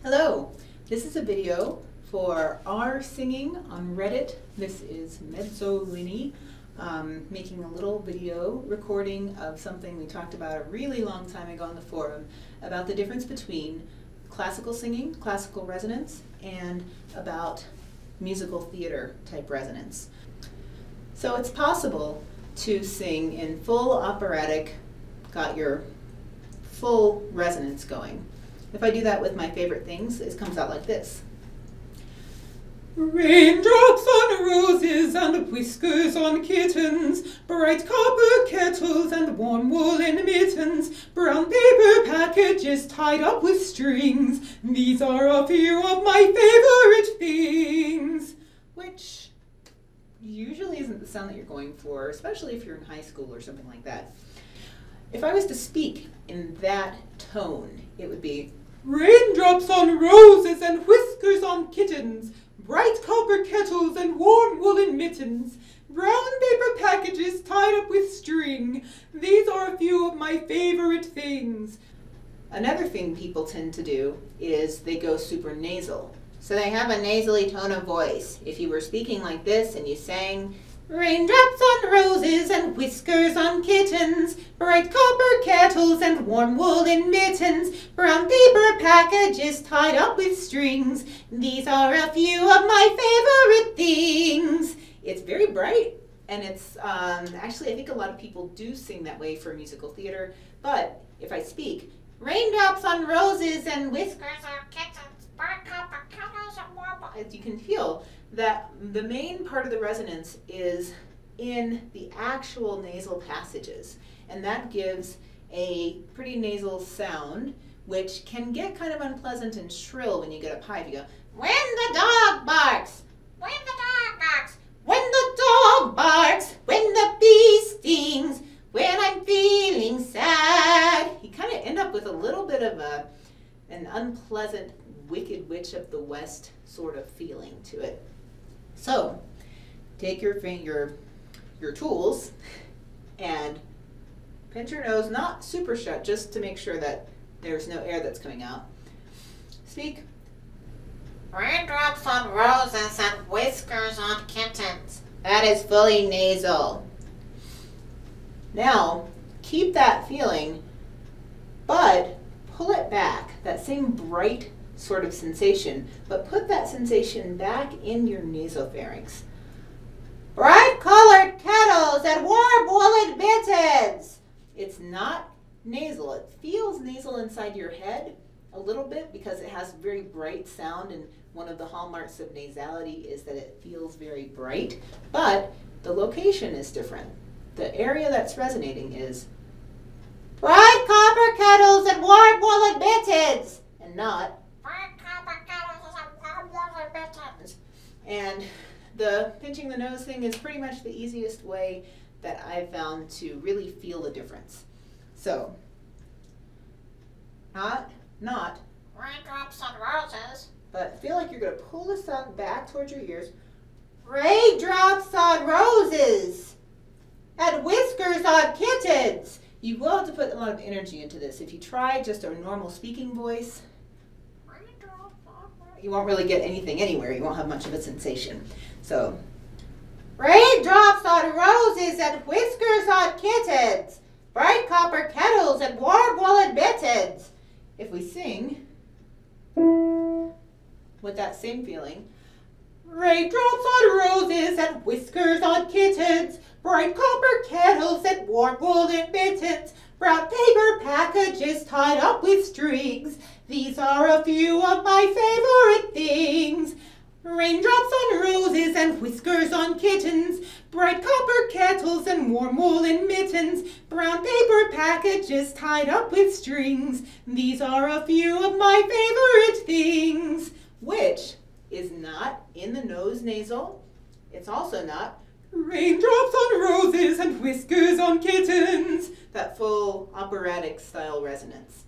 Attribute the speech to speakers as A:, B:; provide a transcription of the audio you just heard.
A: Hello, this is a video for our singing on Reddit. This is Mezzolini making a little video recording of something we talked about a really long time ago on the forum about the difference between classical singing, classical resonance, and about musical theater type resonance. So it's possible to sing in full operatic, got your full resonance going. If I do that with my favorite things, it comes out like this.
B: Raindrops on roses and whiskers on kittens, bright copper kettles and warm woolen mittens, brown paper packages tied up with strings. These are a few of my favorite things.
A: Which usually isn't the sound that you're going for, especially if you're in high school or something like that. If I was to speak in that tone, it would be
B: raindrops on roses and whiskers on kittens, bright copper kettles and warm woolen mittens, brown paper packages tied up with string. These are a few of my favorite things.
A: Another thing people tend to do is they go super nasal. So they have a nasally tone of voice. If you were speaking like this and you sang, raindrops on roses and whiskers on kittens, bright copper kettles and warm woolen mittens, brown paper packages tied up with strings. These are a few of my favorite things. It's very bright, and it's actually I think a lot of people do sing that way for musical theater. But if I speak, raindrops on roses and whiskers on kittens, bright copper kettles and warm, as you can feel that the main part of the resonance is in the actual nasal passages, and that gives a pretty nasal sound, which can get kind of unpleasant and shrill when you get up high. If you go, when the dog barks, when the dog barks, when the dog barks, when the bee stings, when I'm feeling sad, you kind of end up with a little bit of an unpleasant Wicked Witch of the West sort of feeling to it. So take your tools and pinch your nose, not super shut, just to make sure that there's no air that's coming out. Speak. Raindrops on roses and whiskers on kittens. That is fully nasal. Now keep that feeling, but pull it back, that same bright sort of sensation, but put that sensation back in your nasopharynx. Bright colored kettles and warm woolen mittens. It's not nasal. It feels nasal inside your head a little bit because it has very bright sound, and one of the hallmarks of nasality is that it feels very bright, but the location is different. The area that's resonating is bright copper kettles and warm woolen mittens, and not and the pinching the nose thing is pretty much the easiest way that I've found to really feel the difference. So, not raindrops on roses, but feel like you're going to pull the sound back towards your ears. Raindrops on roses and whiskers on kittens. You will have to put a lot of energy into this. If you try just a normal speaking voice, you won't really get anything anywhere. You won't have much of a sensation. So, raindrops on roses and whiskers on kittens, bright copper kettles and warm woolen mittens. If we sing with that same feeling, raindrops on roses and whiskers on kittens, bright copper kettles and warm woolen mittens, brown paper packages tied up with strings. These are a few of my favorite things. Raindrops on roses and whiskers on kittens, bright copper kettles and warm woolen mittens, brown paper packages tied up with strings. These are a few of my favorite things. Which is not in the nose nasal. It's also not raindrops on roses and whiskers on kittens. That full operatic style resonance.